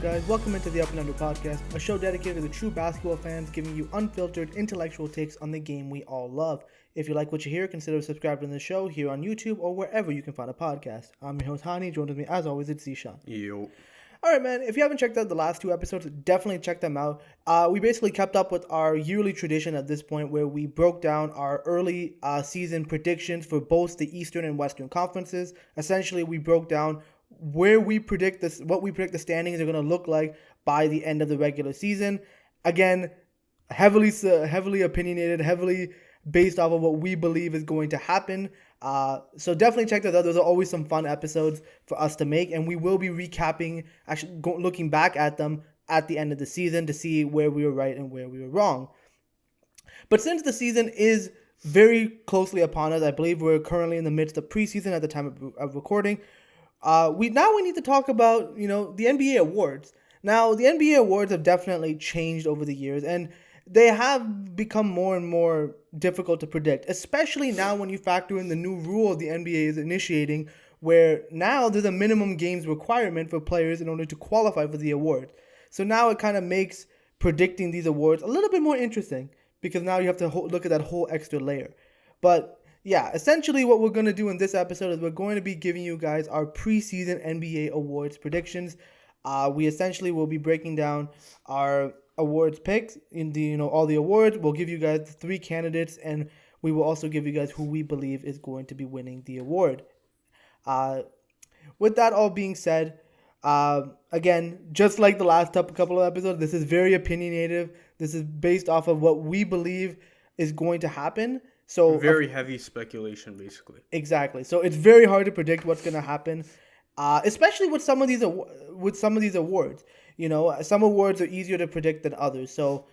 guys? Welcome into the Up and Under podcast, a show dedicated to the true basketball fans, giving you unfiltered, intellectual takes on the game we all love. If you like what you hear, consider subscribing to the show here on YouTube or wherever you can find a podcast. I'm your host, Hani. Joined with me, as always, it's Zeeshan. Yo. Alright, man, if you haven't checked out the last two episodes, definitely check them out. We basically kept up with our yearly tradition at this point where we broke down our early season predictions for both the Eastern and Western conferences. Essentially, we broke down where we predict this, what we predict the standings are going to look like by the end of the regular season. Again, heavily opinionated, heavily based off of what we believe is going to happen. So definitely check that out. Those are always some fun episodes for us to make, and we will be recapping, looking back at them at the end of the season to see where we were right and where we were wrong. But since the season is very closely upon us, I believe we're currently in the midst of preseason at the time of recording. We need to talk about, the NBA awards. Now, the NBA awards have definitely changed over the years, and they have become more and more difficult to predict, especially now when you factor in the new rule the NBA is initiating, where now there's a minimum games requirement for players in order to qualify for the award. So now it kind of makes predicting these awards a little bit more interesting, because now you have to look at that whole extra layer. But yeah, essentially what we're going to do in this episode is we're going to be giving you guys our preseason NBA awards predictions. We essentially will be breaking down our awards picks in the, all the awards. We'll give you guys the three candidates, and we will also give you guys who we believe is going to be winning the award. With that all being said, again, just like the last couple of episodes, this is very opinionated. This is based off of what we believe is going to happen. So very heavy speculation, basically. Exactly. So it's very hard to predict what's going to happen, especially with some of these awards. Some awards are easier to predict than others. So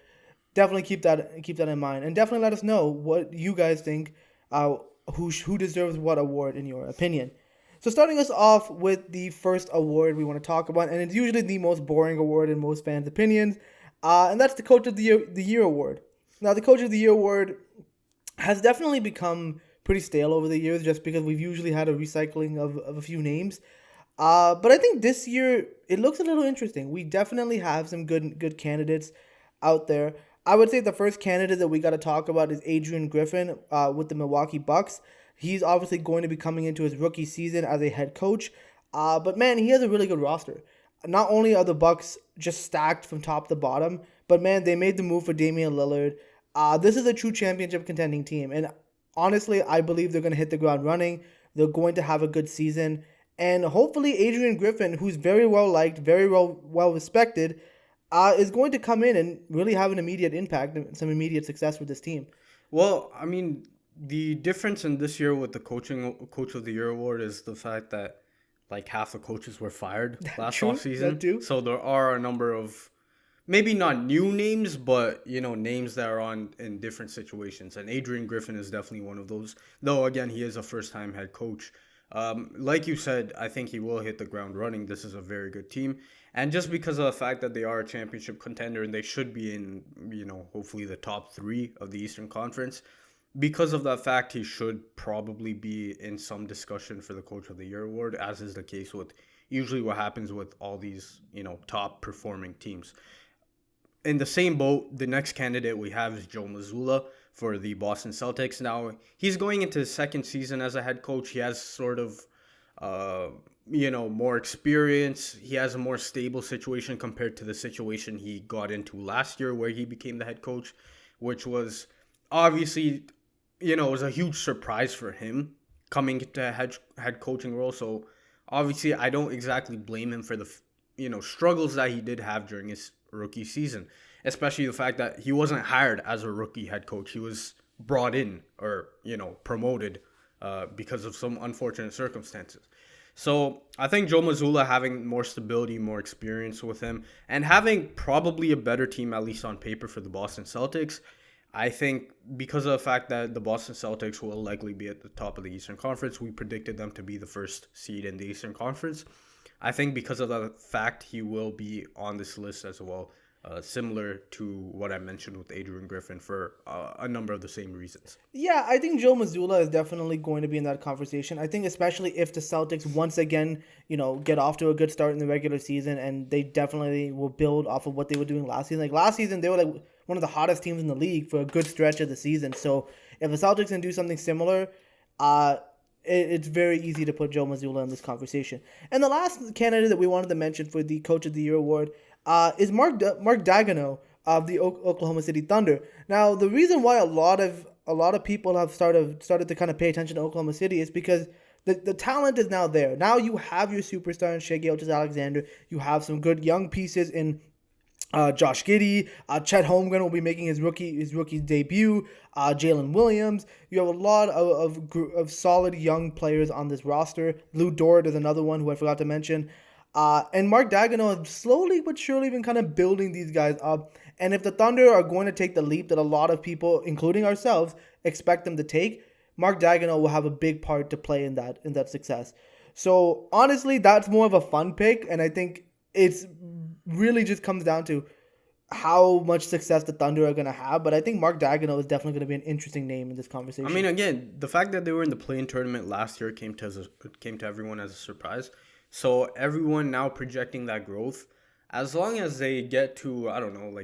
definitely keep that in mind, and definitely let us know what you guys think. Who deserves what award in your opinion? So starting us off with the first award we want to talk about, and it's usually the most boring award in most fans' opinions, and that's the Coach of the Year award. Now, the Coach of the Year award has definitely become pretty stale over the years, just because we've usually had a recycling of a few names. But I think this year it looks a little interesting. We definitely have some good candidates out there. I would say the first candidate that we got to talk about is Adrian Griffin with the Milwaukee Bucks. He's obviously going to be coming into his rookie season as a head coach. But man, he has a really good roster. Not only are the Bucks just stacked from top to bottom, but man, they made the move for Damian Lillard. This is a true championship contending team. And honestly, I believe they're going to hit the ground running. They're going to have a good season. And hopefully Adrian Griffin, who's very well liked, very well respected, is going to come in and really have an immediate impact and some immediate success with this team. Well, I mean, the difference in this year with the Coach of the Year award is the fact that like half the coaches were fired last offseason. So there are a number of maybe not new names, but names that are in different situations. And Adrian Griffin is definitely one of those. Though again, he is a first-time head coach. Like you said, I think he will hit the ground running. This is a very good team. And just because of the fact that they are a championship contender and they should be in, hopefully the top 3 of the Eastern Conference, because of that fact, he should probably be in some discussion for the Coach of the Year award, as is the case with usually what happens with all these, top performing teams. In the same boat, the next candidate we have is Joe Mazzulla for the Boston Celtics. Now, he's going into his second season as a head coach. He has sort of, more experience. He has a more stable situation compared to the situation he got into last year where he became the head coach, which was obviously, it was a huge surprise for him coming into a head coaching role. So, obviously, I don't exactly blame him for the, struggles that he did have during his rookie season, especially the fact that he wasn't hired as a rookie head coach. He was brought in or promoted because of some unfortunate circumstances. So I think Joe Mazzulla having more stability, more experience with him, and having probably a better team, at least on paper, for the Boston Celtics, I think because of the fact that the Boston Celtics will likely be at the top of the Eastern Conference, we predicted them to be the first seed in the Eastern Conference. I think because of the fact he will be on this list as well, similar to what I mentioned with Adrian Griffin for a number of the same reasons. Yeah, I think Joe Mazzulla is definitely going to be in that conversation. I think especially if the Celtics once again, get off to a good start in the regular season, and they definitely will build off of what they were doing last season. Like last season, they were like one of the hottest teams in the league for a good stretch of the season. So if the Celtics can do something similar, uh, it's very easy to put Joe Mazzulla in this conversation. And the last candidate that we wanted to mention for the Coach of the Year award is Mark Daigneault of the Oklahoma City Thunder. Now, the reason why a lot of people have started to kind of pay attention to Oklahoma City is because the talent is now there. Now you have your superstar in Shai Gilgeous-Alexander. You have some good young pieces in Josh Giddey. Chet Holmgren will be making his rookie debut. Jalen Williams. You have a lot of solid young players on this roster. Lou Dort is another one who I forgot to mention. And Mark Daigneault has slowly but surely been kind of building these guys up. And if the Thunder are going to take the leap that a lot of people, including ourselves, expect them to take, Mark Daigneault will have a big part to play in that success. So honestly, that's more of a fun pick, and I think it's really just comes down to how much success the Thunder are going to have. But I think Mark Daigneault is definitely going to be an interesting name in this conversation. I mean, again, the fact that they were in the play-in tournament last year came to everyone as a surprise. So everyone now projecting that growth, as long as they get to, I don't know,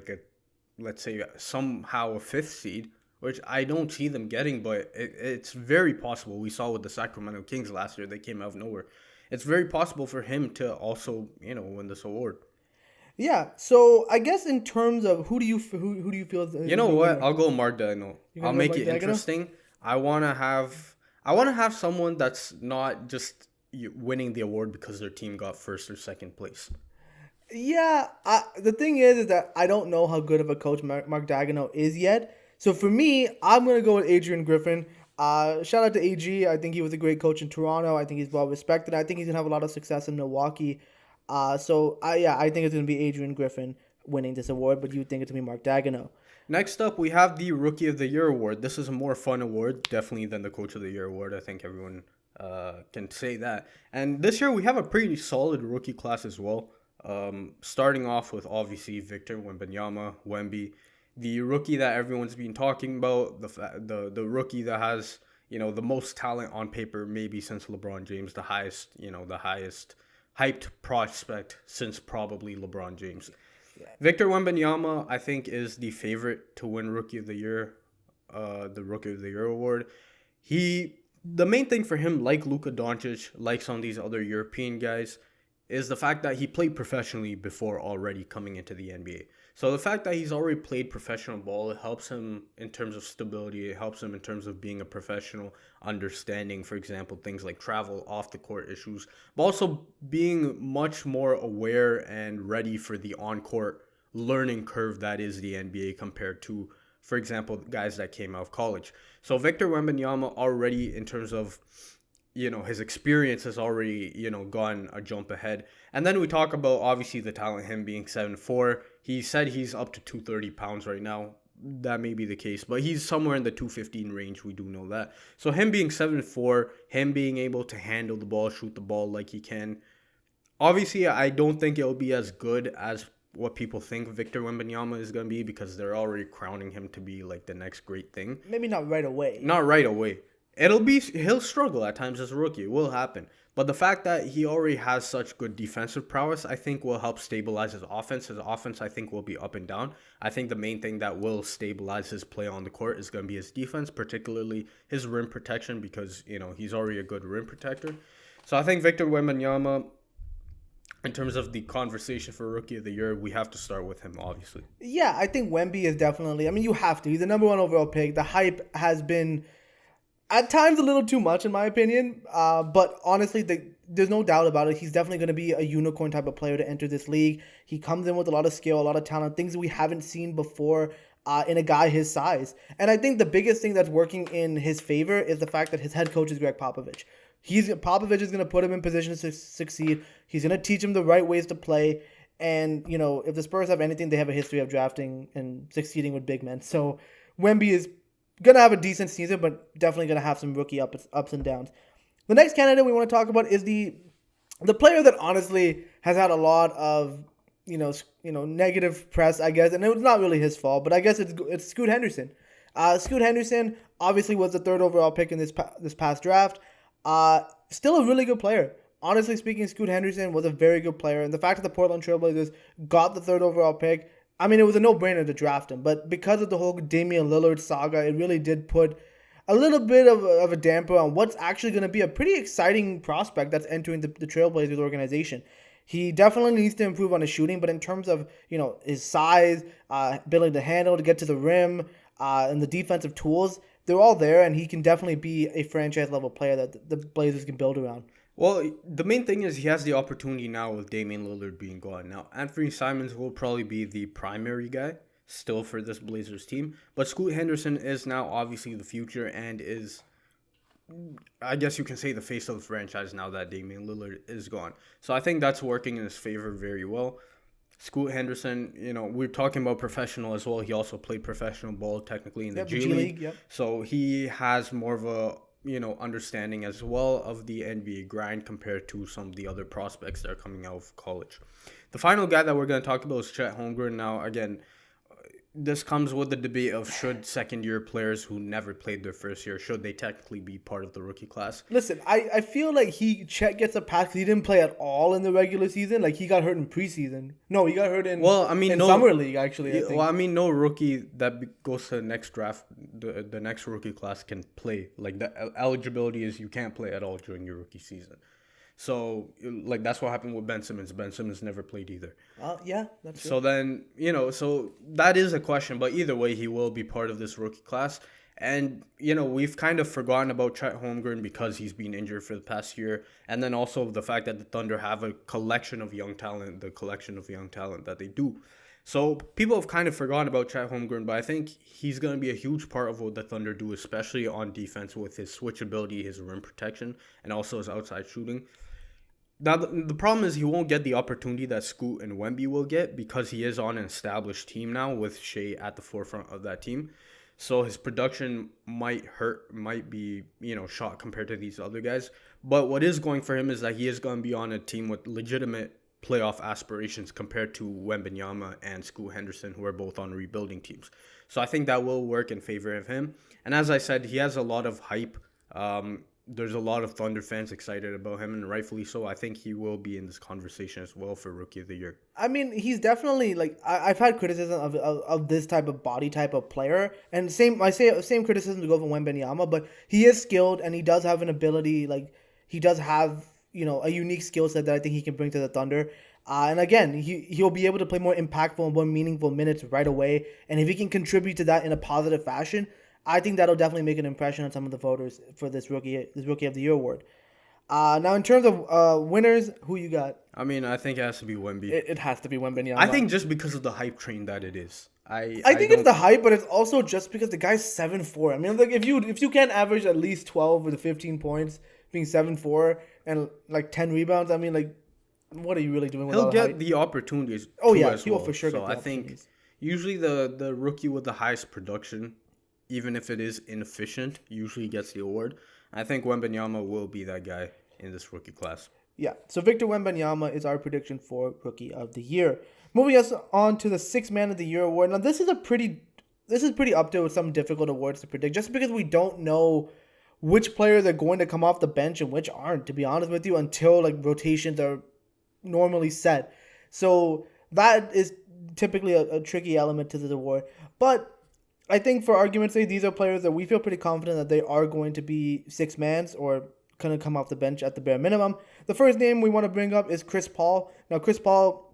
let's say somehow a fifth seed, which I don't see them getting, but it's very possible. We saw with the Sacramento Kings last year, they came out of nowhere. It's very possible for him to also, win this award. Yeah, so I guess in terms of who do you feel? You know what? I'll go Mark Daigneault. I'll make it interesting. I want to have someone that's not just winning the award because their team got first or second place. Yeah, the thing is that I don't know how good of a coach Mark Daigneault is yet. So for me, I'm gonna go with Adrian Griffin. Shout out to AG. I think he was a great coach in Toronto. I think he's well respected. I think he's gonna have a lot of success in Milwaukee. I think it's gonna be Adrian Griffin winning this award, but you think it's gonna be Mark Daigneault. Next up, we have the Rookie of the Year award. This is a more fun award, definitely, than the Coach of the Year award. I think everyone can say that. And this year, we have a pretty solid rookie class as well. Starting off with, obviously, Victor Wembanyama, Wemby, the rookie that everyone's been talking about, the rookie that has, the most talent on paper, maybe since LeBron James, the highest hyped prospect since probably LeBron James. Yeah. Victor Wembanyama, I think, is the favorite to win Rookie of the Year, the Rookie of the Year award. The main thing for him, like Luka Doncic, like some of these other European guys, is the fact that he played professionally before already coming into the NBA. So the fact that he's already played professional ball, it helps him in terms of stability. It helps him in terms of being a professional, understanding, for example, things like travel, off-the-court issues, but also being much more aware and ready for the on-court learning curve that is the NBA compared to, for example, guys that came out of college. So Victor Wembanyama already, in terms of his experience, has already, gone a jump ahead. And then we talk about, obviously, the talent, him being 7'4". He said he's up to 230 pounds right now. That may be the case, but he's somewhere in the 215 range. We do know that. So him being 7'4", him being able to handle the ball, shoot the ball like he can. Obviously, I don't think it'll be as good as what people think Victor Wembanyama is going to be, because they're already crowning him to be like the next great thing. Maybe not right away. Not right away. He'll struggle at times as a rookie. It will happen. But the fact that he already has such good defensive prowess, I think, will help stabilize his offense. His offense, I think, will be up and down. I think the main thing that will stabilize his play on the court is going to be his defense, particularly his rim protection, because, he's already a good rim protector. So I think Victor Wembanyama, in terms of the conversation for Rookie of the Year, we have to start with him, obviously. Yeah, I think Wemby is definitely, you have to. He's the number one overall pick. The hype has been, at times, a little too much, in my opinion. But honestly, there's no doubt about it. He's definitely going to be a unicorn type of player to enter this league. He comes in with a lot of skill, a lot of talent, things we haven't seen before in a guy his size. And I think the biggest thing that's working in his favor is the fact that his head coach is Greg Popovich. Popovich is going to put him in position to succeed. He's going to teach him the right ways to play. And, if the Spurs have anything, they have a history of drafting and succeeding with big men. So Wemby is going to have a decent season, but definitely going to have some rookie ups and downs. The next candidate we want to talk about is the player that honestly has had a lot of negative press, I guess, and it was not really his fault, but I guess it's Scoot Henderson. Scoot Henderson obviously was the third overall pick in this past draft. Still a really good player. Honestly speaking, Scoot Henderson was a very good player, and the fact that the Portland Trailblazers got the third overall pick, I mean, it was a no-brainer to draft him, but because of the whole Damian Lillard saga, it really did put a little bit of a damper on what's actually going to be a pretty exciting prospect that's entering the Trailblazers organization. He definitely needs to improve on his shooting, but in terms of his size, ability to handle, to get to the rim, and the defensive tools, they're all there, and he can definitely be a franchise level player that the Blazers can build around. Well, the main thing is he has the opportunity now with Damian Lillard being gone. Now, Anthony Simons will probably be the primary guy still for this Blazers team, but Scoot Henderson is now obviously the future and is, I guess you can say, the face of the franchise now that Damian Lillard is gone. So I think that's working in his favor very well. Scoot Henderson, we're talking about professional as well. He also played professional ball technically in the G League. Yep. So he has more of a understanding as well of the NBA grind compared to some of the other prospects that are coming out of college. The final guy that we're going to talk about is Chet Holmgren. Now, again, this comes with the debate of should second-year players who never played their first year, should they technically be part of the rookie class? Listen, I feel like Chet gets a pass because he didn't play at all in the regular season. Like, he got hurt in preseason. No, he got hurt in summer league, actually, I think. Well, I mean, no rookie that goes to the next draft, the next rookie class can play. Like, the eligibility is you can't play at all during your rookie season. So, like, that's what happened with Ben Simmons. Ben Simmons never played either. Yeah, that's true. So then, so that is a question. But either way, he will be part of this rookie class. And, we've kind of forgotten about Chet Holmgren because he's been injured for the past year. And then also the fact that the Thunder have a collection of young talent, that they do. So people have kind of forgotten about Chet Holmgren, but I think he's going to be a huge part of what the Thunder do, especially on defense with his switchability, his rim protection, and also his outside shooting. Now, the problem is he won't get the opportunity that Scoot and Wemby will get because he is on an established team now with Shea at the forefront of that team. So his production might be, shot compared to these other guys. But what is going for him is that he is going to be on a team with legitimate playoff aspirations compared to Wembanyama and Scoot Henderson, who are both on rebuilding teams. So I think that will work in favor of him. And as I said, he has a lot of hype. There's a lot of Thunder fans excited about him, and rightfully so. I think he will be in this conversation as well for Rookie of the Year. I mean, he's definitely, like, I've had criticism of this type of body type of player, and same criticism to go for Wembanyama, but he is skilled, and he does have an ability, like, he does have, a unique skill set that I think he can bring to the Thunder. And again, he'll be able to play more impactful and more meaningful minutes right away, and if he can contribute to that in a positive fashion, I think that'll definitely make an impression on some of the voters for this Rookie of the Year award. Now, in terms of winners, who you got? I mean, I think it has to be Wemby. It has to be Wembanyama. I think just because of the hype train that it is. I think it's the hype, but it's also just because the guy's 7'4". I mean, like if you can't average at least 12 or 15 points, being 7'4" and like 10 rebounds, I mean, like, what are you really doing with all the hype? He'll get the opportunities. Oh yeah, he will for sure. So I think usually the rookie with the highest production, even if it is inefficient, usually gets the award. I think Wembanyama will be that guy in this rookie class. Yeah, so Victor Wembanyama is our prediction for Rookie of the Year. Moving us on to the Sixth Man of the Year award. Now, this is pretty up there with some difficult awards to predict, just because we don't know which players are going to come off the bench and which aren't, to be honest with you, until like rotations are normally set. So that is typically a tricky element to this award. But I think for argument's sake, these are players that we feel pretty confident that they are going to be six mans or going to come off the bench at the bare minimum. The first name we want to bring up is Chris Paul. Now, Chris Paul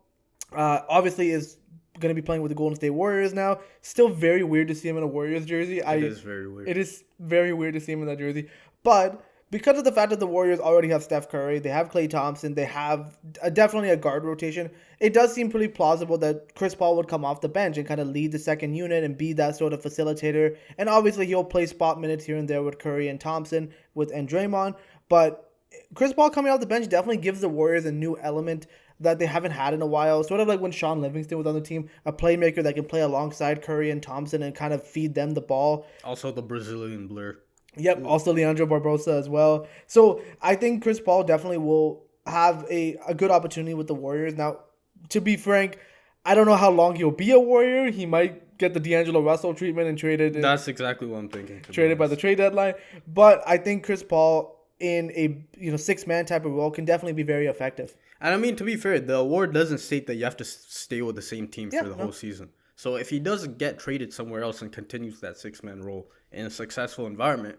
obviously is going to be playing with the Golden State Warriors now. Still very weird to see him in a Warriors jersey. It is very weird. It is very weird to see him in that jersey. But because of the fact that the Warriors already have Steph Curry, they have Klay Thompson, they have definitely a guard rotation, it does seem pretty plausible that Chris Paul would come off the bench and kind of lead the second unit and be that sort of facilitator. And obviously he'll play spot minutes here and there with Curry and Thompson and Draymond. But Chris Paul coming off the bench definitely gives the Warriors a new element that they haven't had in a while. Sort of like when Sean Livingston was on the team, a playmaker that can play alongside Curry and Thompson and kind of feed them the ball. Also the Brazilian blur. Yep, also Leandro Barbosa as well. So I think Chris Paul definitely will have a good opportunity with the Warriors. Now, to be frank, I don't know how long he'll be a Warrior. He might get the D'Angelo Russell treatment and That's exactly what I'm thinking. Traded by the trade deadline. But I think Chris Paul in a 6-man type of role can definitely be very effective. And I mean, to be fair, the award doesn't state that you have to stay with the same team for the whole season. So if he doesn't get traded somewhere else and continues that 6-man role in a successful environment,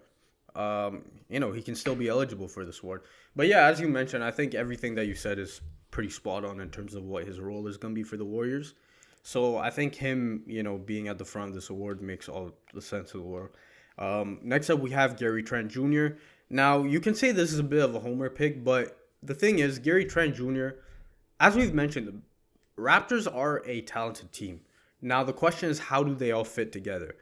he can still be eligible for this award. But yeah, as you mentioned, I think everything that you said is pretty spot on in terms of what his role is going to be for the Warriors. So I think him, being at the front of this award makes all the sense of the world. Next up, we have Gary Trent Jr. Now, you can say this is a bit of a homer pick, but the thing is, Gary Trent Jr., as we've mentioned, the Raptors are a talented team. Now, the question is, how do they all fit together?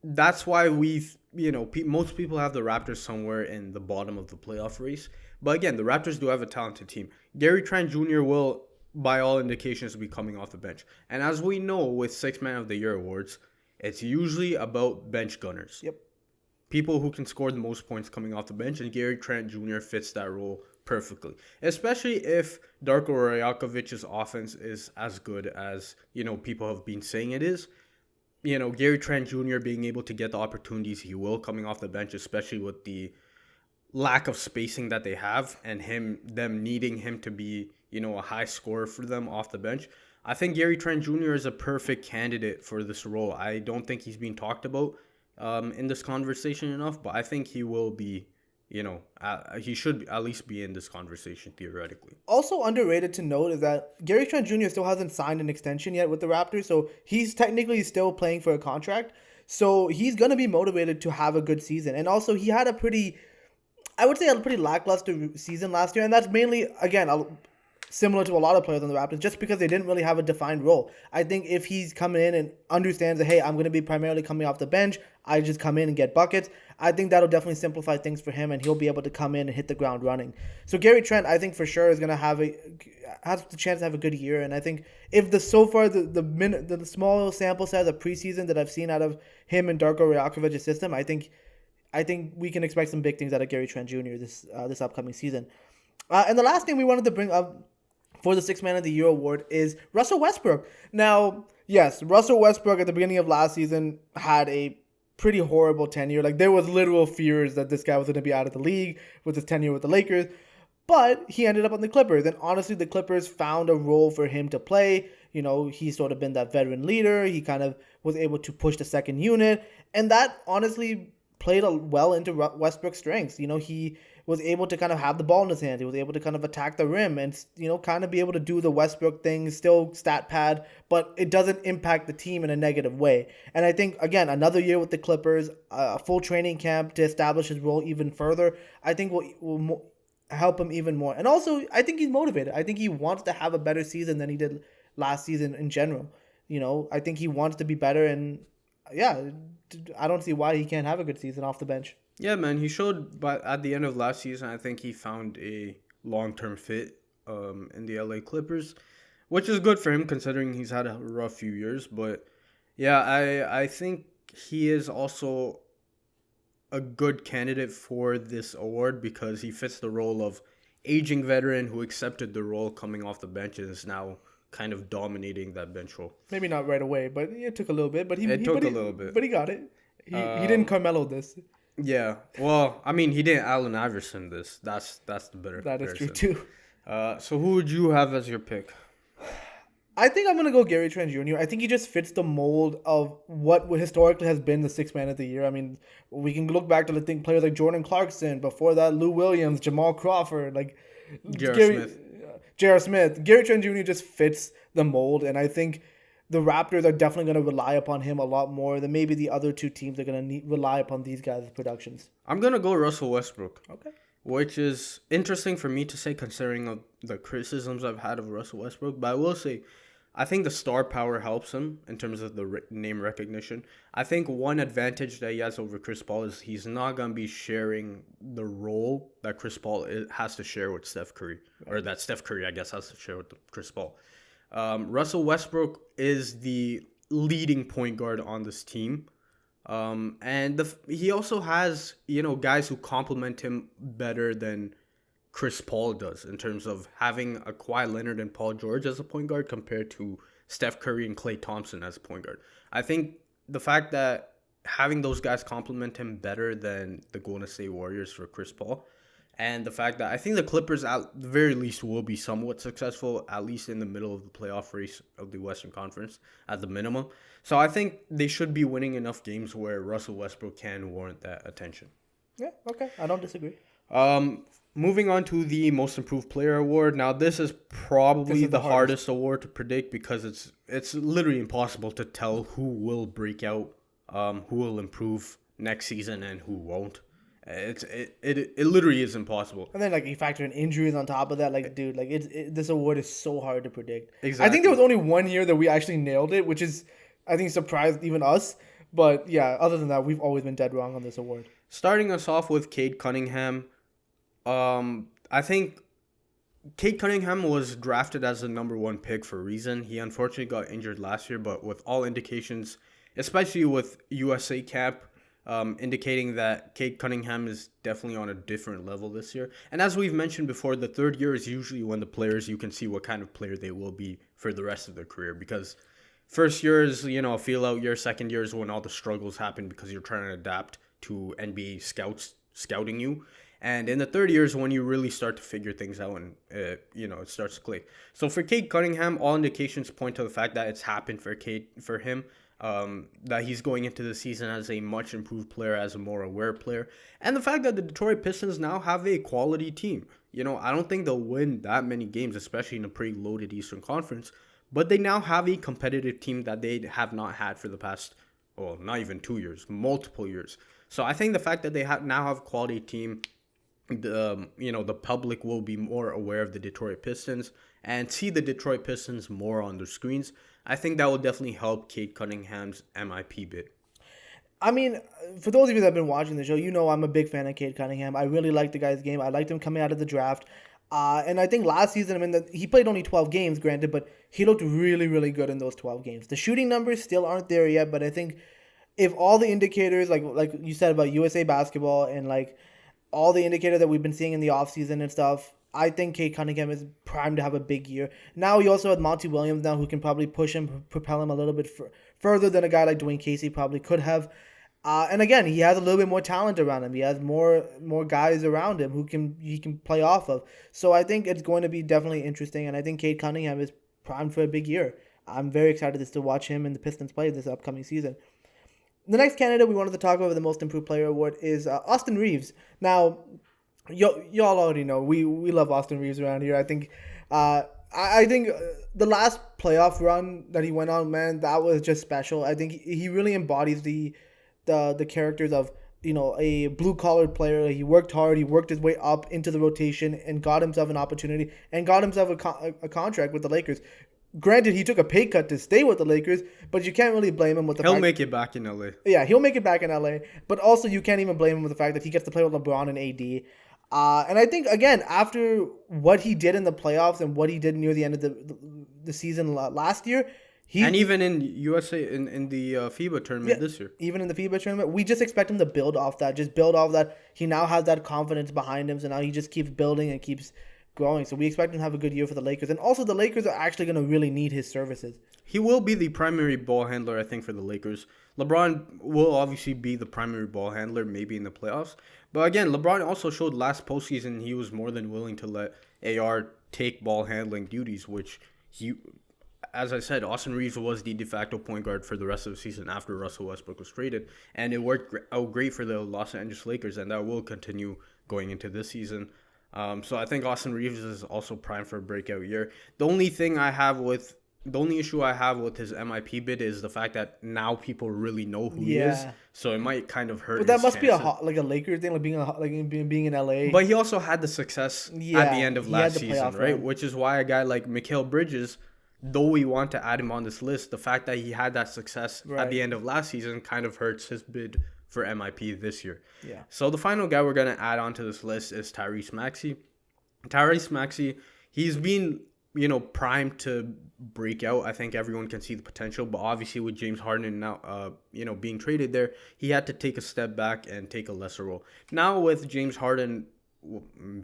That's why most people have the Raptors somewhere in the bottom of the playoff race. But again, the Raptors do have a talented team. Gary Trent Jr. will, by all indications, be coming off the bench. And as we know with 6-Man of the Year awards, it's usually about bench gunners. Yep. People who can score the most points coming off the bench, and Gary Trent Jr. fits that role perfectly. Especially if Darko Rajakovic's offense is as good as, people have been saying it is. Gary Trent Jr. being able to get the opportunities he will coming off the bench, especially with the lack of spacing that they have and them needing him to be, a high scorer for them off the bench. I think Gary Trent Jr. is a perfect candidate for this role. I don't think he's being talked about in this conversation enough, but I think he will be, he should at least be in this conversation theoretically. Also underrated to note is that Gary Trent Jr. still hasn't signed an extension yet with the Raptors, so he's technically still playing for a contract. So he's going to be motivated to have a good season. And also, he had a pretty lackluster season last year, and that's mainly, again, similar to a lot of players on the Raptors, just because they didn't really have a defined role. I think if he's coming in and understands that, hey, I'm going to be primarily coming off the bench, I just come in and get buckets, I think that'll definitely simplify things for him, and he'll be able to come in and hit the ground running. So Gary Trent, I think for sure is going to has the chance to have a good year, and I think if the small sample size of preseason that I've seen out of him and Darko Rajakovic's system, I think we can expect some big things out of Gary Trent Jr. this upcoming season. And the last thing we wanted to bring up for the 6-Man of the Year award is Russell Westbrook. Now, yes, Russell Westbrook at the beginning of last season had a pretty horrible tenure. Like, there was literal fears that this guy was going to be out of the league with his tenure with the Lakers. But he ended up on the Clippers. And honestly, the Clippers found a role for him to play. He's sort of been that veteran leader. He kind of was able to push the second unit. And that honestly played well into Westbrook's strengths. He was able to kind of have the ball in his hand. He was able to kind of attack the rim and, kind of be able to do the Westbrook thing, still stat pad, but it doesn't impact the team in a negative way. And I think, again, another year with the Clippers, a full training camp to establish his role even further, I think will help him even more. And also, I think he's motivated. I think he wants to have a better season than he did last season in general. I think he wants to be better, and yeah, I don't see why he can't have a good season off the bench. Yeah, man, he showed, but at the end of last season, I think he found a long-term fit in the LA Clippers, which is good for him considering he's had a rough few years. But yeah, I think he is also a good candidate for this award because he fits the role of aging veteran who accepted the role coming off the bench and is now kind of dominating that bench role. Maybe not right away, but it took a little bit. But he little bit. But he got it. He didn't Carmelo this. Yeah, well, I mean, he didn't Allen Iverson this. That's the better. That is true too. So who would you have as your pick? I think I'm gonna go Gary Trent Jr. I think he just fits the mold of what historically has been the 6-Man of the year. I mean, we can look back to the players like Jordan Clarkson. Before that, Lou Williams, Jamal Crawford, like J.R. Smith. Gary Trent Jr. just fits the mold, and I think the Raptors are definitely going to rely upon him a lot more than maybe the other two teams are going to rely upon these guys' productions. I'm going to go Russell Westbrook. Okay. Which is interesting for me to say considering the criticisms I've had of Russell Westbrook. But I will say, I think the star power helps him in terms of the name recognition. I think one advantage that he has over Chris Paul is he's not going to be sharing the role that Chris Paul has to share with Steph Curry. Right. Or that Steph Curry, I guess, has to share with Chris Paul. Russell Westbrook is the leading point guard on this team. And he also has, guys who complement him better than Chris Paul does in terms of having a Kawhi Leonard and Paul George as a point guard compared to Steph Curry and Klay Thompson as a point guard. I think the fact that having those guys complement him better than the Golden State Warriors for Chris Paul, and the fact that I think the Clippers at the very least will be somewhat successful, at least in the middle of the playoff race of the Western Conference at the minimum. So I think they should be winning enough games where Russell Westbrook can warrant that attention. Yeah, okay. I don't disagree. Moving on to the Most Improved Player Award. Now, this is probably the hardest award to predict because it's literally impossible to tell who will break out, who will improve next season and who won't. It literally is impossible. And then like you factor in injuries on top of that, like dude, like this award is so hard to predict. Exactly. I think there was only one year that we actually nailed it, which is I think surprised even us. But yeah, other than that, we've always been dead wrong on this award. Starting us off with Cade Cunningham, I think Cade Cunningham was drafted as the number 1 pick for a reason. He unfortunately got injured last year, but with all indications, especially with USA camp, indicating that Cade Cunningham is definitely on a different level this year. And as we've mentioned before, the third year is usually when the players, you can see what kind of player they will be for the rest of their career. Because first year is, a feel-out year. Second year is when all the struggles happen because you're trying to adapt to NBA scouts scouting you. And in the third year is when you really start to figure things out and, it starts to click. So for Cade Cunningham, all indications point to the fact that it's happened for him. That he's going into the season as a much improved player, as a more aware player. And the fact that the Detroit Pistons now have a quality team. I don't think they'll win that many games, especially in a pretty loaded Eastern Conference. But they now have a competitive team that they have not had for the past, not even 2 years, multiple years. So I think the fact that they now have a quality team, the public will be more aware of the Detroit Pistons and see the Detroit Pistons more on their screens. I think that will definitely help Cade Cunningham's MIP bid. I mean, for those of you that have been watching the show, I'm a big fan of Cade Cunningham. I really like the guy's game. I liked him coming out of the draft. And I think last season, he played only 12 games, granted, but he looked really, really good in those 12 games. The shooting numbers still aren't there yet, but I think if all the indicators, like you said about USA basketball and like all the indicators that we've been seeing in the offseason and stuff, I think Cade Cunningham is primed to have a big year. Now he also has Monty Williams now, who can probably push him, propel him a little bit further than a guy like Dwayne Casey probably could have. And again, he has a little bit more talent around him. He has more guys around him who he can play off of. So I think it's going to be definitely interesting, and I think Cade Cunningham is primed for a big year. I'm very excited to watch him and the Pistons play this upcoming season. The next candidate we wanted to talk about the Most Improved Player Award is Austin Reeves. Now, y'all already know we love Austin Reeves around here. I think I think the last playoff run that he went on, man, that was just special. I think he really embodies the characters of a blue collar player. He worked hard. He worked his way up into the rotation and got himself an opportunity and got himself a contract with the Lakers. Granted, he took a pay cut to stay with the Lakers, but you can't really blame him with the fact... He'll make it back in LA. Yeah, he'll make it back in LA. But also, you can't even blame him with the fact that he gets to play with LeBron and AD. And I think, again, after what he did in the playoffs and what he did near the end of the season last year... And even in USA, in the FIBA tournament this year. Even in the FIBA tournament. We just expect him to build off that. Just build off that. He now has that confidence behind him, so now he just keeps building and keeps growing. So we expect him to have a good year for the Lakers. And also, the Lakers are actually going to really need his services. He will be the primary ball handler, I think, for the Lakers. LeBron will obviously be the primary ball handler, maybe in the playoffs. But again, LeBron also showed last postseason he was more than willing to let AR take ball handling duties, which as I said, Austin Reeves was the de facto point guard for the rest of the season after Russell Westbrook was traded. And it worked out great for the Los Angeles Lakers, and that will continue going into this season. So I think Austin Reeves is also primed for a breakout year. The only issue I have with his MIP bid is the fact that now people really know who he is. So it might kind of hurt. But that must be a Lakers thing, like being in LA. But he also had the success at the end of last season, right? Run. Which is why a guy like Mikal Bridges, though we want to add him on this list, the fact that he had that success at the end of last season kind of hurts his bid for MIP this year. Yeah. So the final guy we're going to add onto this list is Tyrese Maxey. Tyrese Maxey, he's been, primed to break out. I think everyone can see the potential, but obviously with James Harden now, being traded there, he had to take a step back and take a lesser role. Now with James Harden,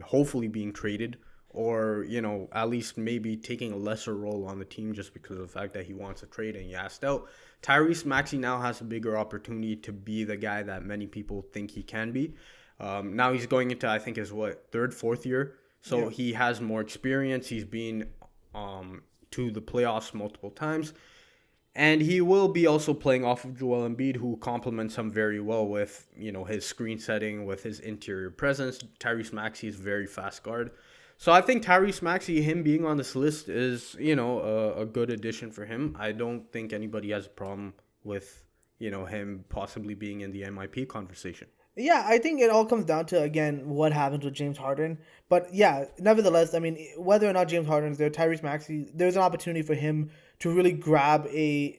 hopefully being traded, or, at least maybe taking a lesser role on the team just because of the fact that he wants to trade and he asked out. Tyrese Maxey now has a bigger opportunity to be the guy that many people think he can be. Now he's going into, I think, his third, fourth year. So he has more experience. He's been to the playoffs multiple times. And he will be also playing off of Joel Embiid, who complements him very well with, his screen setting, with his interior presence. Tyrese Maxey is a very fast guard. So I think Tyrese Maxey, him being on this list is, a good addition for him. I don't think anybody has a problem with, him possibly being in the MIP conversation. Yeah, I think it all comes down to, again, what happens with James Harden. But yeah, nevertheless, I mean, whether or not James Harden is there, Tyrese Maxey, there's an opportunity for him to really grab a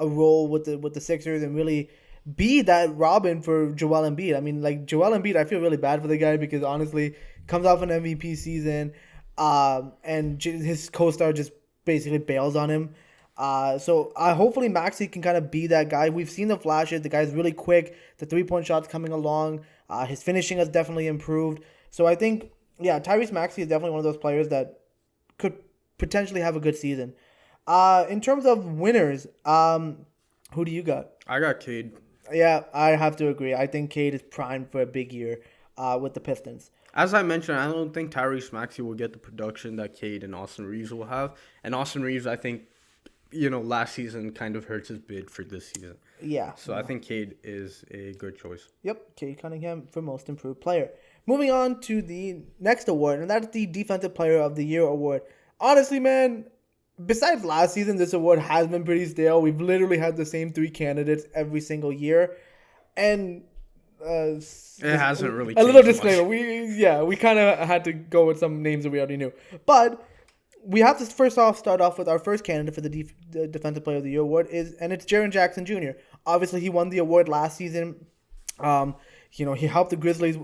role with the Sixers and really be that Robin for Joel Embiid. I mean, like, Joel Embiid, I feel really bad for the guy because honestly, comes off an MVP season, and his co-star just basically bails on him. So hopefully Maxey can kind of be that guy. We've seen the flashes. The guy's really quick. The 3-point shot's coming along. His finishing has definitely improved. So I think, yeah, Tyrese Maxey is definitely one of those players that could potentially have a good season. In terms of winners, who do you got? I got Cade. Yeah, I have to agree. I think Cade is primed for a big year with the Pistons. As I mentioned, I don't think Tyrese Maxey will get the production that Cade and Austin Reeves will have. And Austin Reeves, I think, last season kind of hurts his bid for this season. Yeah. So I think Cade is a good choice. Yep, Cade Cunningham for Most Improved Player. Moving on to the next award, and that's the Defensive Player of the Year award. Honestly, man, besides last season, this award has been pretty stale. We've literally had the same 3 candidates every single year. And it hasn't really changed a little disclaimer. We kind of had to go with some names that we already knew. But we have to start off with our first candidate for the Defensive Player of the Year award, and it's Jaren Jackson Jr. Obviously, he won the award last season. He helped the Grizzlies,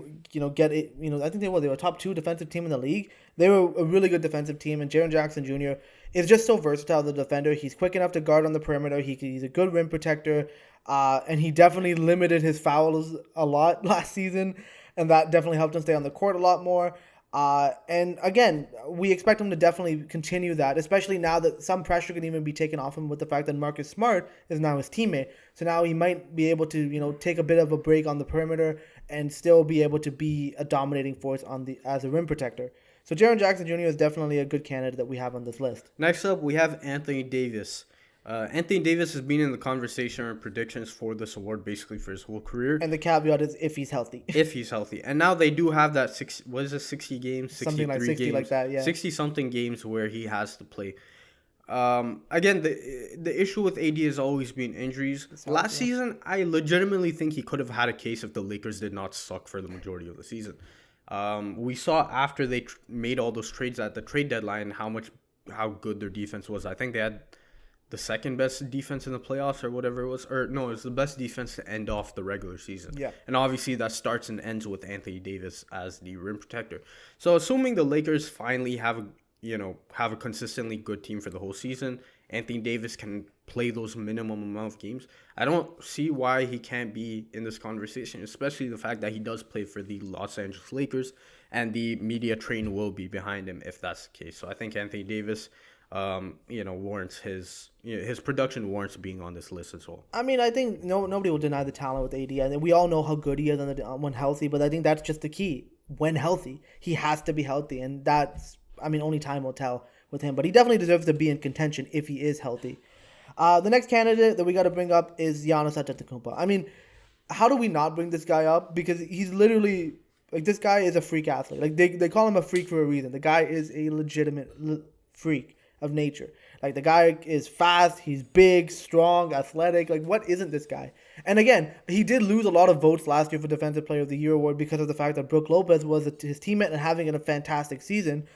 get it. I think they were a top 2 defensive team in the league. They were a really good defensive team, and Jaren Jackson Jr. is just so versatile as a defender. He's quick enough to guard on the perimeter. He's a good rim protector, and he definitely limited his fouls a lot last season, and that definitely helped him stay on the court a lot more. And again, we expect him to definitely continue that, especially now that some pressure can even be taken off him with the fact that Marcus Smart is now his teammate. So now he might be able to, take a bit of a break on the perimeter and still be able to be a dominating force as a rim protector. So Jaren Jackson Jr. is definitely a good candidate that we have on this list. Next up, we have Anthony Davis. Anthony Davis has been in the conversation or predictions for this award basically for his whole career. And the caveat is if he's healthy. If he's healthy. And now they do have that 60 games? 63 something like 60 games, like that, yeah. 60-something games where he has to play. Again, the issue with AD has always been injuries. Last season, I legitimately think he could have had a case if the Lakers did not suck for the majority of the season. We saw after they made all those trades at the trade deadline how good their defense was. I think they had the second best defense in the playoffs or whatever it was. Or no, it's the best defense to end off the regular season. Yeah. And obviously that starts and ends with Anthony Davis as the rim protector. So assuming the Lakers finally have a consistently good team for the whole season, Anthony Davis can play those minimum amount of games. I don't see why he can't be in this conversation, especially the fact that he does play for the Los Angeles Lakers and the media train will be behind him if that's the case. So I think Anthony Davis warrants his production warrants being on this list as well. I mean, I think nobody will deny the talent with AD. And we all know how good he is when healthy, but I think that's just the key. When healthy, he has to be healthy, and only time will tell with him. But he definitely deserves to be in contention if he is healthy. The next candidate that we got to bring up is Giannis Antetokounmpo. I mean, how do we not bring this guy up? Because he's literally this guy is a freak athlete. Like they call him a freak for a reason. The guy is a legitimate freak of nature. Like the guy is fast, he's big, strong, athletic. Like what isn't this guy? And again, he did lose a lot of votes last year for Defensive Player of the Year award because of the fact that Brook Lopez was his teammate and having a fantastic season.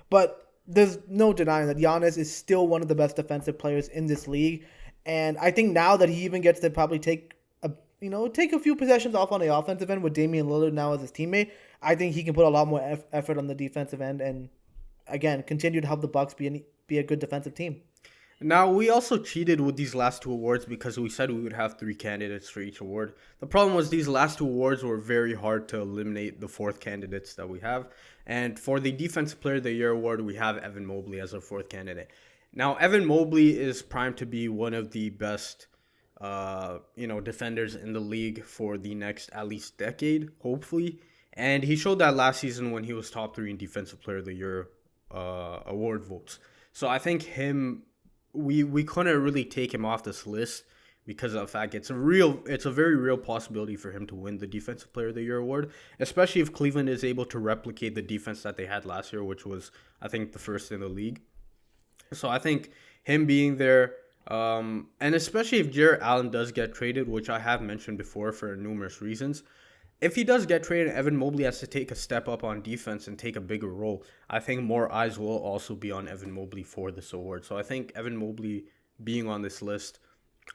But there's no denying that Giannis is still one of the best defensive players in this league. And I think now that he even gets to probably take a few possessions off on the offensive end with Damian Lillard now as his teammate, I think he can put a lot more effort on the defensive end and again continue to help the Bucks be a good defensive team. Now, we also cheated with these last two awards because we said we would have three candidates for each award. The problem was these last two awards were very hard to eliminate the fourth candidates that we have. And for the Defensive Player of the Year award, we have Evan Mobley as our fourth candidate. Now, Evan Mobley is primed to be one of the best, defenders in the league for the next at least decade, hopefully. And he showed that last season when he was top three in Defensive Player of the Year award votes. So I think we couldn't really take him off this list because of the fact it's a very real possibility for him to win the Defensive Player of the Year award, especially if Cleveland is able to replicate the defense that they had last year, which was I think the first in the league. So I think him being there, and especially if Jarrett Allen does get traded, which I have mentioned before for numerous reasons, if he does get traded, Evan Mobley has to take a step up on defense and take a bigger role. I think more eyes will also be on Evan Mobley for this award. So I think Evan Mobley being on this list,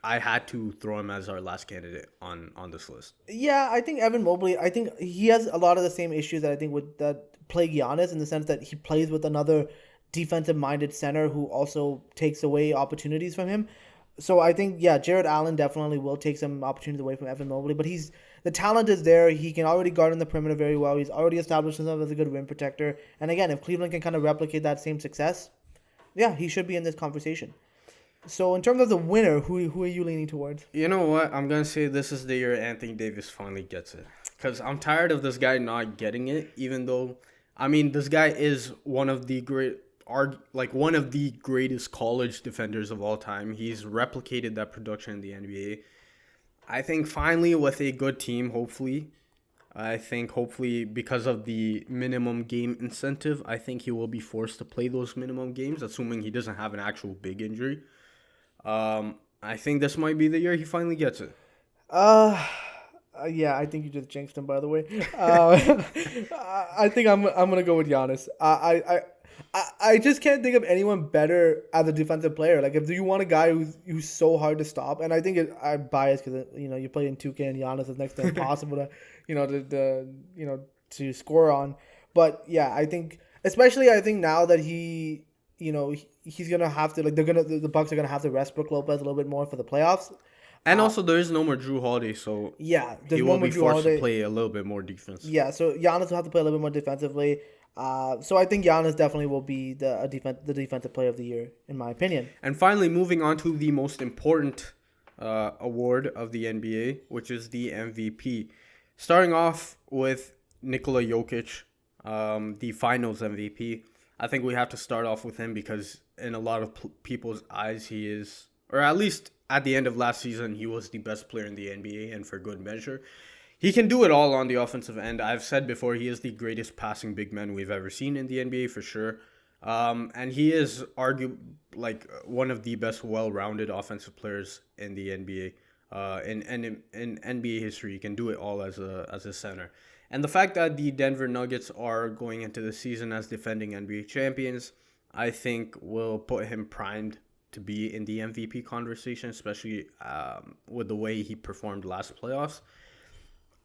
I had to throw him as our last candidate on this list. Yeah, I think Evan Mobley, I think he has a lot of the same issues that I think with that plague Giannis, in the sense that he plays with another defensive-minded center who also takes away opportunities from him. So I think, yeah, Jarrett Allen definitely will take some opportunities away from Evan Mobley, but the talent is there. He can already guard in the perimeter very well. He's already established himself as a good rim protector. And again, if Cleveland can kind of replicate that same success, yeah, he should be in this conversation. So in terms of the winner, who are you leaning towards? You know what? I'm going to say this is the year Anthony Davis finally gets it. Because I'm tired of this guy not getting it, even though, I mean, this guy is one of the greatest college defenders of all time. He's replicated that production in the NBA. I think finally with a good team, hopefully, because of the minimum game incentive, I think he will be forced to play those minimum games, assuming he doesn't have an actual big injury. I think this might be the year he finally gets it. Yeah, I think you just jinxed him. By the way, I think I'm gonna go with Giannis. I just can't think of anyone better as a defensive player. Like, if you want a guy who's so hard to stop, and I think I'm biased because you play in 2K and Giannis is next to impossible to to score on. But yeah, I think especially now that he's gonna have to, like, the Bucks are gonna have to rest Brook Lopez a little bit more for the playoffs. And also, there is no more Drew Holiday, so yeah, he will be forced to play a little bit more defense. Yeah, so Giannis will have to play a little bit more defensively. So I think Giannis definitely will be the defensive player of the year, in my opinion. And finally, moving on to the most important award of the NBA, which is the MVP. Starting off with Nikola Jokic, the Finals MVP. I think we have to start off with him because in a lot of people's eyes, he is, or at least at the end of last season, he was the best player in the NBA, and for good measure. He can do it all on the offensive end. I've said before, he is the greatest passing big man we've ever seen in the NBA for sure. And he is arguably like one of the best well-rounded offensive players in the NBA. In NBA history, he can do it all as a center. And the fact that the Denver Nuggets are going into the season as defending NBA champions, I think will put him primed to be in the MVP conversation, especially with the way he performed last playoffs.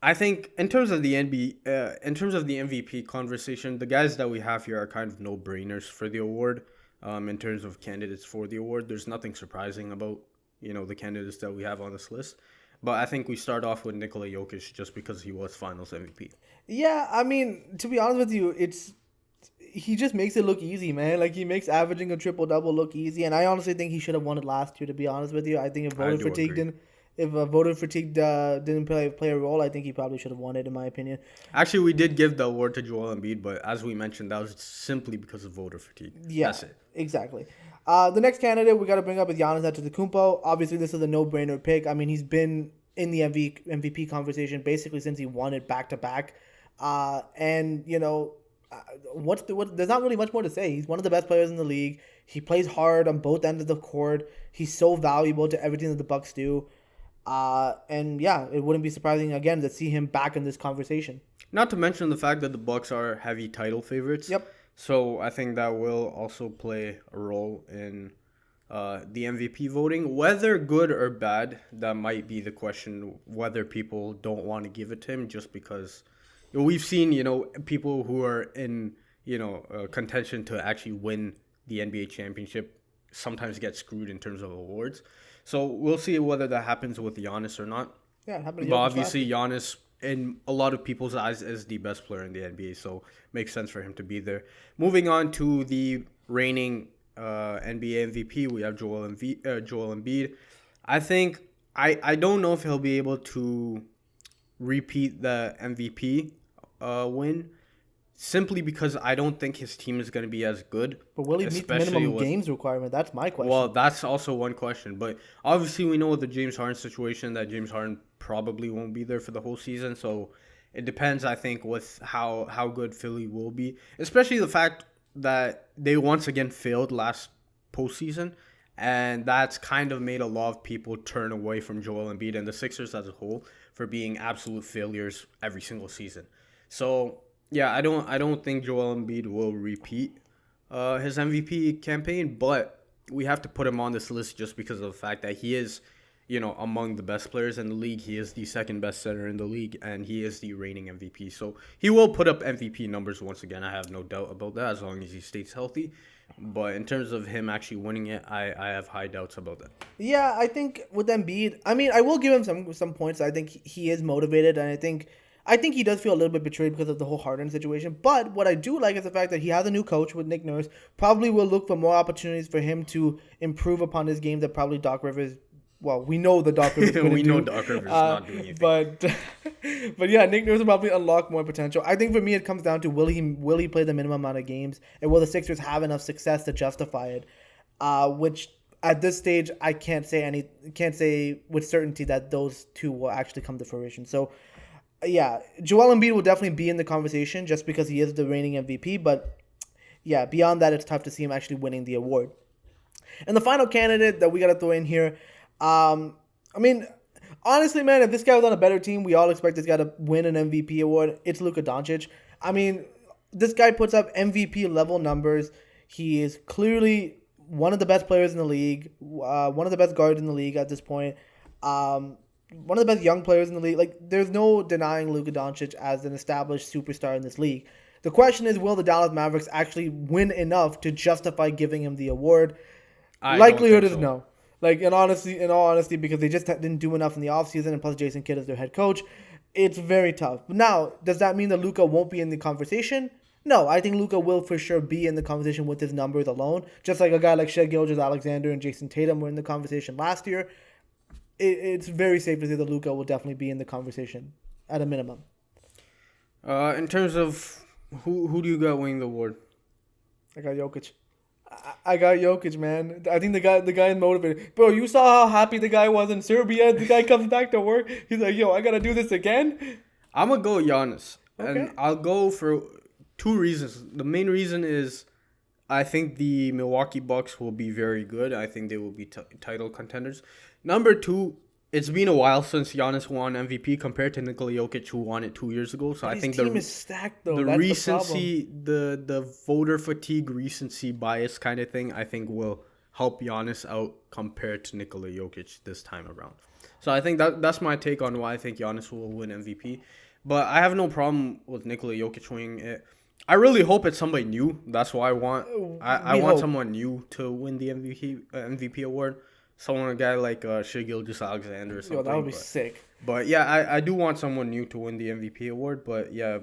I think in terms of the MVP conversation, the guys that we have here are kind of no-brainers for the award. In terms of candidates for the award, there's nothing surprising about the candidates that we have on this list. But I think we start off with Nikola Jokic just because he was Finals MVP. Yeah, I mean, to be honest with you, he just makes it look easy, man. Like, he makes averaging a triple-double look easy, and I honestly think he should have won it last year, to be honest with you. I think if voter fatigue didn't play a role, I think he probably should have won it, in my opinion. Actually, we did give the award to Joel Embiid, but as we mentioned, that was simply because of voter fatigue. Yeah, that's it. Exactly. The next candidate we got to bring up is Giannis Antetokounmpo. Obviously, this is a no-brainer pick. I mean, he's been in the MVP conversation basically since he won it back-to-back. And, there's not really much more to say. He's one of the best players in the league. He plays hard on both ends of the court. He's so valuable to everything that the Bucks do. And yeah, it wouldn't be surprising again to see him back in this conversation. Not to mention the fact that the Bucks are heavy title favorites. Yep. So I think that will also play a role in the MVP voting. Whether good or bad, that might be the question. Whether people don't want to give it to him just because we've seen people who are in contention to actually win the NBA championship sometimes get screwed in terms of awards. So we'll see whether that happens with Giannis or not. Yeah, it happened. But obviously, Giannis, in a lot of people's eyes, is the best player in the NBA. So makes sense for him to be there. Moving on to the reigning NBA MVP, we have Joel Embiid. I think I don't know if he'll be able to repeat the MVP win, simply because I don't think his team is going to be as good. But will he meet the minimum games requirement? That's my question. Well, that's also one question. But obviously, we know with the James Harden situation that James Harden probably won't be there for the whole season. So it depends, I think, with how good Philly will be. Especially the fact that they once again failed last postseason. And that's kind of made a lot of people turn away from Joel Embiid and the Sixers as a whole for being absolute failures every single season. So yeah, I don't think Joel Embiid will repeat his MVP campaign, but we have to put him on this list just because of the fact that he is, among the best players in the league. He is the second best center in the league, and he is the reigning MVP. So he will put up MVP numbers once again. I have no doubt about that, as long as he stays healthy. But in terms of him actually winning it, I have high doubts about that. Yeah, I think with Embiid, I mean, I will give him some points. I think he is motivated, and I think he does feel a little bit betrayed because of the whole Harden situation. But what I do like is the fact that he has a new coach with Nick Nurse. Probably will look for more opportunities for him to improve upon his game that probably Doc Rivers. Well, we know the Doc Rivers. We know Doc Rivers is not doing anything. But yeah, Nick Nurse will probably unlock more potential. I think for me, it comes down to will he play the minimum amount of games, and will the Sixers have enough success to justify it? Which at this stage, I can't say with certainty that those two will actually come to fruition. So. Yeah, Joel Embiid will definitely be in the conversation just because he is the reigning MVP. But yeah, beyond that, it's tough to see him actually winning the award. And the final candidate that we got to throw in here, I mean, honestly, man, if this guy was on a better team, we all expect this guy to win an MVP award. It's Luka Doncic. I mean, this guy puts up MVP level numbers. He is clearly one of the best players in the league, one of the best guards in the league at this point. One of the best young players in the league. Like, there's no denying Luka Doncic as an established superstar in this league. The question is, will the Dallas Mavericks actually win enough to justify giving him the award? Likelihood is no. Like, in all honesty, because they just didn't do enough in the offseason, and plus Jason Kidd is their head coach, it's very tough. But now, does that mean that Luka won't be in the conversation? No, I think Luka will for sure be in the conversation with his numbers alone. Just like a guy like Shai Gilgeous-Alexander and Jason Tatum were in the conversation last year. It's very safe to say that Luka will definitely be in the conversation at a minimum. In terms of who do you got winning the award? I got Jokic. I got Jokic, man. I think the guy is motivated. Bro, you saw how happy the guy was in Serbia. The guy comes back to work. He's like, yo, I got to do this again. I'm going to go Giannis. Okay. And I'll go for two reasons. The main reason is I think the Milwaukee Bucks will be very good. I think they will be title contenders. Number two, it's been a while since Giannis won MVP compared to Nikola Jokic, who won it 2 years ago. So I think his team is stacked, though. The That's recency, the voter fatigue, recency bias kind of thing, I think will help Giannis out compared to Nikola Jokic this time around. So I think that's my take on why I think Giannis will win MVP. But I have no problem with Nikola Jokic winning it. I really hope it's somebody new. That's why I want someone new to win the MVP award. A guy like Shai Gilgeous-Alexander or something. Yo, that would be sick. But yeah, I do want someone new to win the MVP award. But yeah,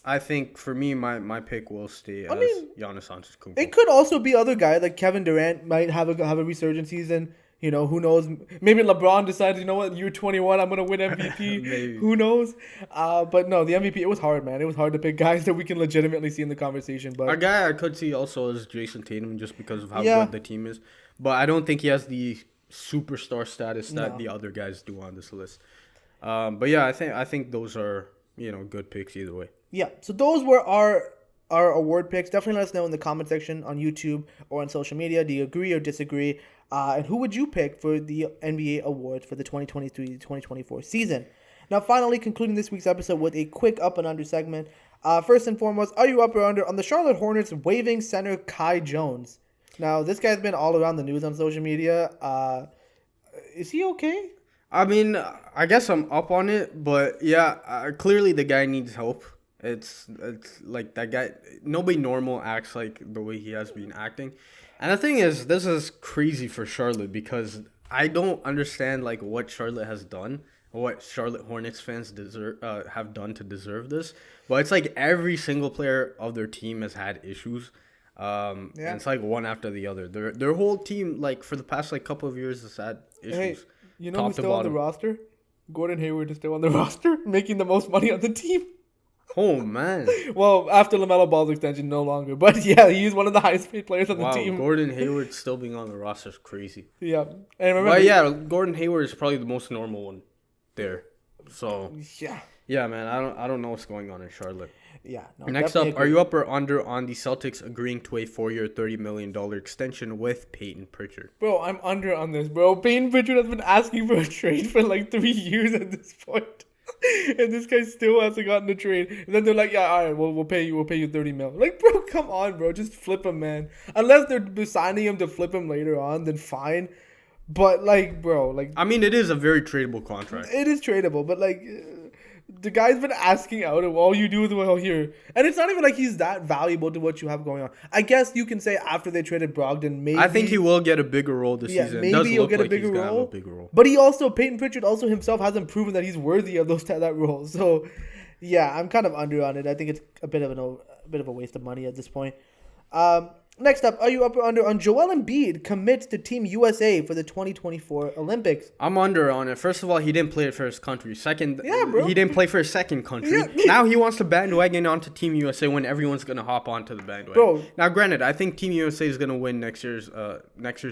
I think for me, my pick will stay as Giannis Antetokounmpo. It could also be other guys like Kevin Durant might have a resurgent season. You know, who knows? Maybe LeBron decides, you know what, you're 21, I'm going to win MVP. Who knows? But no, the MVP, it was hard, man. It was hard to pick guys that we can legitimately see in the conversation. But a guy I could see also is Jason Tatum just because of how good the team is. But I don't think he has the superstar status that the other guys do on this list. But yeah, I think those are, good picks either way. Yeah, so those were our award picks. Definitely let us know in the comment section on YouTube or on social media. Do you agree or disagree? And who would you pick for the NBA awards for the 2023-2024 season? Now, finally, concluding this week's episode with a quick up and under segment. First and foremost, are you up or under on the Charlotte Hornets waiving center Kai Jones? Now, this guy's been all around the news on social media. Is he okay? I mean, I guess I'm up on it, but yeah, clearly the guy needs help. It's like that guy. Nobody normal acts like the way he has been acting. And the thing is, this is crazy for Charlotte because I don't understand like what Charlotte has done, what Charlotte Hornets fans have done to deserve this. But it's like every single player of their team has had issues. And it's like one after the other. Their whole team, like for the past like couple of years, has had issues. Hey, you know who's still on the roster? Gordon Hayward is still on the roster, making the most money on the team. Oh man! Well, after LaMelo Ball's extension, no longer. But yeah, he's one of the highest paid players on the team. Gordon Hayward still being on the roster is crazy. Yeah, and remember, Gordon Hayward is probably the most normal one there. So yeah, man, I don't know what's going on in Charlotte. Yeah. No, next up, are you up or under on the Celtics agreeing to a 4-year, $30 million extension with Peyton Pritchard? Bro, I'm under on this, bro. Peyton Pritchard has been asking for a trade for like 3 years at this point. And this guy still hasn't gotten a trade. And then they're like, yeah, all right, we'll pay you $30 million. Like, bro, come on, bro. Just flip him, man. Unless they're signing him to flip him later on, then fine. But like, bro, like, I mean, it is a very tradable contract. It is tradable, but like, the guy's been asking out, and all you do is, well, here. And it's not even like he's that valuable to what you have going on. I guess you can say after they traded Brogdon, maybe. I think he will get a bigger role this season. Maybe he'll get a bigger role. But Peyton Pritchard also himself hasn't proven that he's worthy of that role. So, yeah, I'm kind of under on it. I think it's a bit of a waste of money at this point. Next up, are you up or under on Joel Embiid commits to Team USA for the 2024 Olympics? I'm under on it. First of all, he didn't play it for his country. Second, bro. He didn't play for his second country. Yeah. Now he wants to bandwagon onto Team USA when everyone's going to hop onto the bandwagon. Bro. Now, granted, I think Team USA is going to win next year's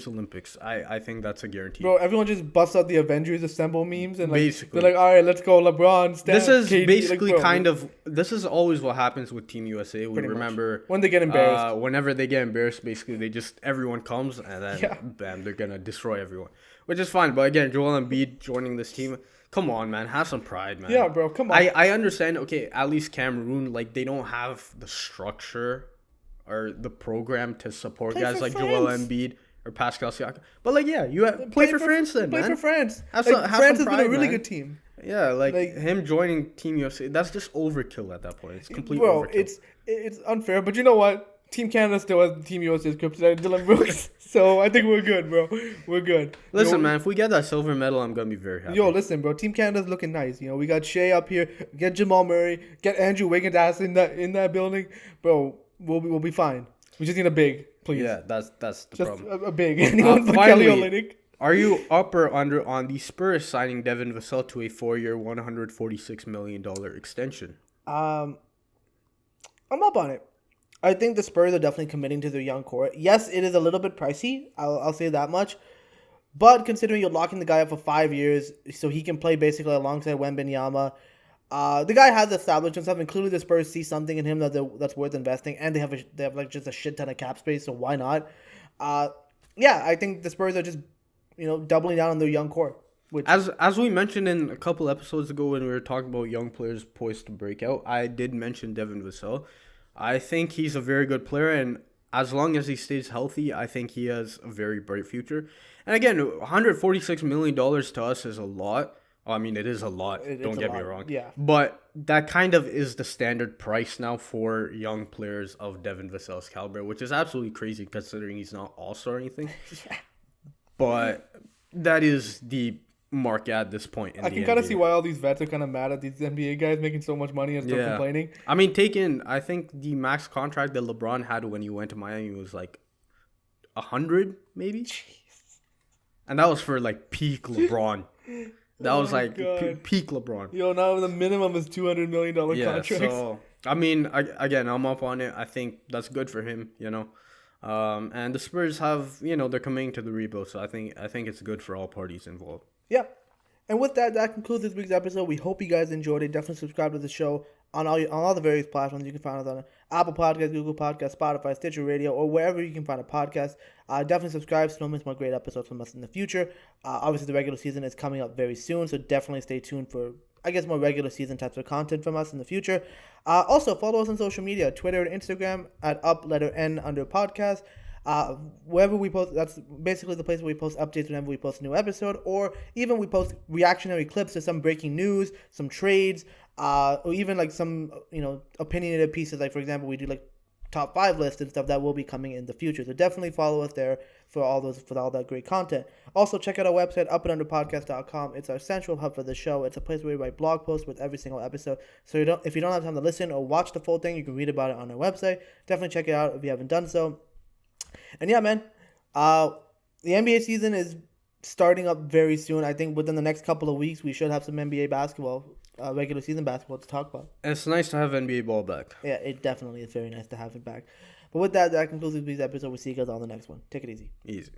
Olympics. I think that's a guarantee. Bro, everyone just busts out the Avengers Assemble memes and like, basically. They're like, all right, let's go LeBron, Steph, This is KD. basically this is always what happens with Team USA. We remember when they get embarrassed. Whenever they get embarrassed, basically everyone comes and then bam, they're gonna destroy everyone, which is fine. But again, Joel Embiid joining this team, come on, man, have some pride, man. Yeah, bro, come on. I understand. Okay, at least Cameroon, like they don't have the structure or the program to support guys like Joel Embiid or Pascal Siakam. But like, yeah, you play for France then, man. Play for France. Have France has been a really good team. Yeah, like him joining Team USA, that's just overkill at that point. It's complete overkill. It's unfair, but you know what? Team Canada still has Team USA's kryptonite, Dylan Brooks. So I think we're good, bro. We're good. Listen, man, if we get that silver medal, I'm going to be very happy. Listen, bro. Team Canada's looking nice. You know, we got Shea up here. Get Jamal Murray. Get Andrew Wiggins ass in that building. Bro, we'll be fine. We just need a big, please. Yeah, that's the problem. Just a big. Anyone but Kelly Olynyk. Are you up or under on the Spurs signing Devin Vassell to a 4-year, $146 million extension? I'm up on it. I think the Spurs are definitely committing to their young core. Yes, it is a little bit pricey. I'll say that much. But considering you're locking the guy up for 5 years so he can play basically alongside Wembanyama, the guy has established himself, and clearly the Spurs see something in him that's worth investing, and they have like just a shit ton of cap space, so why not? I think the Spurs are just doubling down on their young core. As we mentioned in a couple episodes ago when we were talking about young players poised to break out, I did mention Devin Vassell. I think he's a very good player, and as long as he stays healthy, I think he has a very bright future. And again, $146 million to us is a lot. I mean, it is a lot. Don't get me wrong. Yeah. But that kind of is the standard price now for young players of Devin Vassell's caliber, which is absolutely crazy considering he's not all-star or anything. Yeah. But that is the mark at this point in I can kind of see why all these vets are kind of mad at these NBA guys making so much money and still complaining. I mean, I think the max contract that LeBron had when he went to Miami was like 100 maybe. Jeez. And that was for like peak LeBron. That was like peak LeBron. Now the minimum is $200 million contracts. So I mean, again, I'm up on it. I think that's good for him, and the Spurs have, they're coming to the rebuild, so I think it's good for all parties involved. Yeah. And with that concludes this week's episode. We hope you guys enjoyed it. Definitely subscribe to the show on all the various platforms. You can find us on Apple Podcasts, Google Podcasts, Spotify, Stitcher Radio, or wherever you can find a podcast. Definitely subscribe so don't miss more great episodes from us in the future. Obviously, the regular season is coming up very soon, so definitely stay tuned for, more regular season types of content from us in the future. Also, follow us on social media, Twitter and Instagram at @N_podcast. Wherever we post, that's basically the place where we post updates whenever we post a new episode, or even we post reactionary clips to some breaking news, some trades, or even like some opinionated pieces. Like for example, we do like top 5 lists and stuff that will be coming in the future. So definitely follow us there for all that great content. Also check out our website upandunderpodcast.com. It's our central hub for the show. It's a place where we write blog posts with every single episode. So if you don't have time to listen or watch the full thing, you can read about it on our website. Definitely check it out if you haven't done so. And yeah, man, the NBA season is starting up very soon. I think within the next couple of weeks we should have some NBA basketball, regular season basketball to talk about. It's nice to have NBA ball back. Yeah, it definitely is very nice to have it back. But with that concludes this episode. We'll see you guys on the next one. Take it easy. Easy.